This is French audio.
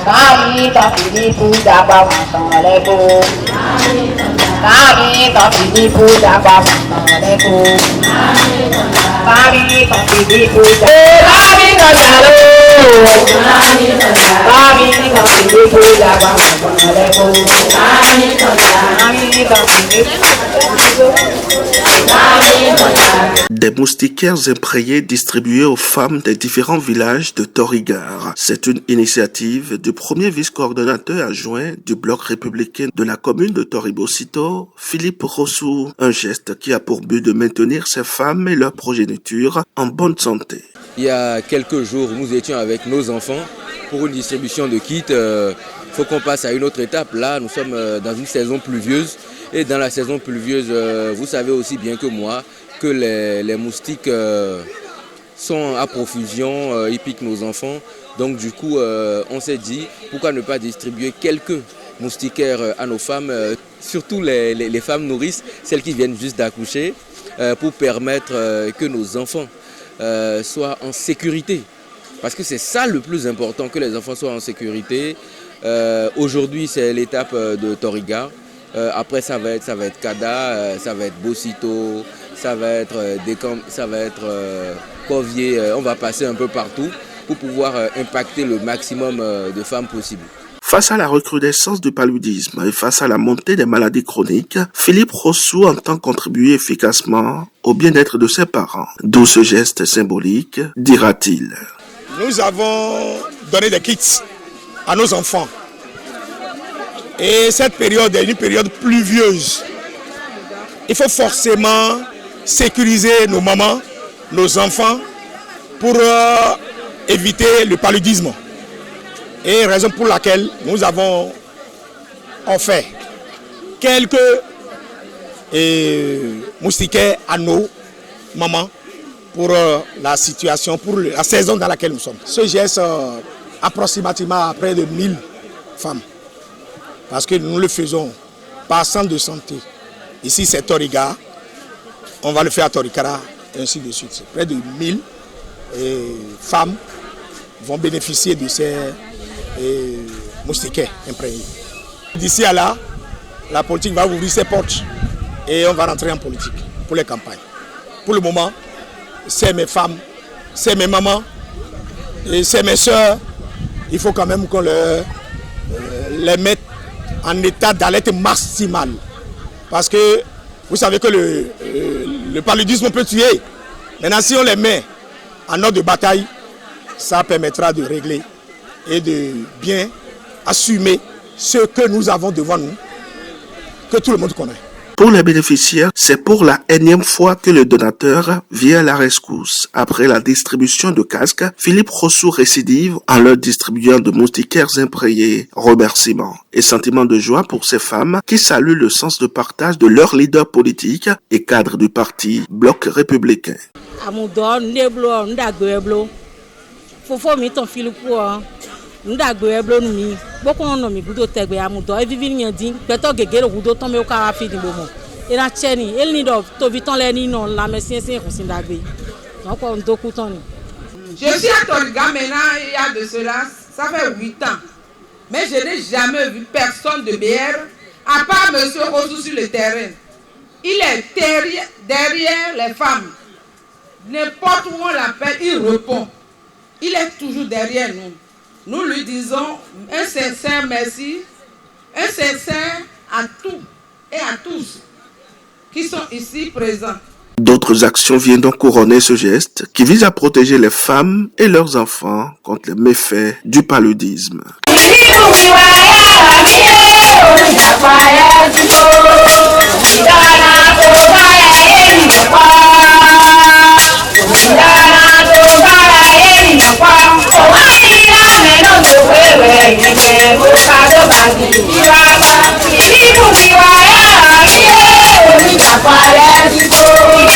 Kami tapi puja bawang leku. Kami tapi puja bawang leku. Kami tapi puja. Kami kajalu. Kami tapi puja bawang leku. Kami tapi. Des moustiquaires imprégnés distribués aux femmes des différents villages de Torigar. C'est une initiative du premier vice-coordonnateur adjoint du bloc républicain de la commune de Toribocito, Philippe Rossou. Un geste qui a pour but de maintenir ces femmes et leur progéniture en bonne santé. Il y a quelques jours, nous étions avec nos enfants pour une distribution de kits. Il faut qu'on passe à une autre étape. Là, nous sommes dans une saison pluvieuse. Et dans la saison pluvieuse, vous savez aussi bien que moi que les moustiques sont à profusion, ils piquent nos enfants. Donc du coup, on s'est dit, pourquoi ne pas distribuer quelques moustiquaires à nos femmes, surtout les femmes nourrices, celles qui viennent juste d'accoucher, pour permettre que nos enfants soient en sécurité. Parce que c'est ça le plus important, que les enfants soient en sécurité. Aujourd'hui, c'est l'étape de Toriga. Après, ça va être Kada, ça va être Bocito, ça va être Décam, ça va être Covier. On va passer un peu partout pour pouvoir impacter le maximum de femmes possible. Face à la recrudescence du paludisme et face à la montée des maladies chroniques, Philippe Rossou entend contribuer efficacement au bien-être de ses parents. D'où ce geste symbolique, dira-t-il. Nous avons donné des kits à nos enfants. Et cette période est une période pluvieuse. Il faut forcément sécuriser nos mamans, nos enfants, pour éviter le paludisme. Et raison pour laquelle nous avons offert quelques moustiquaires à nos mamans pour la situation, pour la saison dans laquelle nous sommes. Ce geste approximativement à près de 1000 femmes. Parce que nous le faisons par centre de santé. Ici c'est Toriga, on va le faire à Torikara, et ainsi de suite. Près de 1000 femmes vont bénéficier de ces moustiquaires imprégnés. D'ici à là, la politique va ouvrir ses portes et on va rentrer en politique pour les campagnes. Pour le moment, c'est mes femmes, c'est mes mamans, et c'est mes soeurs. Il faut quand même qu'on les mette en état d'alerte maximale. Parce que vous savez que le paludisme peut tuer. Maintenant, si on les met en ordre de bataille, ça permettra de régler et de bien assumer ce que nous avons devant nous, que tout le monde connaît. Pour les bénéficiaires, c'est pour la énième fois que le donateur vient à la rescousse. Après la distribution de casques, Philippe Rossou récidive en leur distribuant de moustiquaires imprégnés. Remerciements et sentiments de joie pour ces femmes qui saluent le sens de partage de leur leader politique et cadre du parti Bloc républicain. Ndagbe mi boko no mi gudo tegbe amudo evivi nyandi peto gegere gudo ton me o kara fi di bomo era cheni el ni do to viton le ni non la mesien sin ko sin dagbe donc on doku ton ni. Je suis à Toriga maintenant, il y a de cela, ça fait 8 ans. Mais je n'ai jamais vu personne de BR à part monsieur Rossou sur le terrain. Il est derrière les femmes. N'importe où on l'appelle, il répond. Il est toujours derrière nous. Nous lui disons un sincère merci, un sincère à tous et à tous qui sont ici présents. D'autres actions viennent donc couronner ce geste qui vise à protéger les femmes et leurs enfants contre les méfaits du paludisme.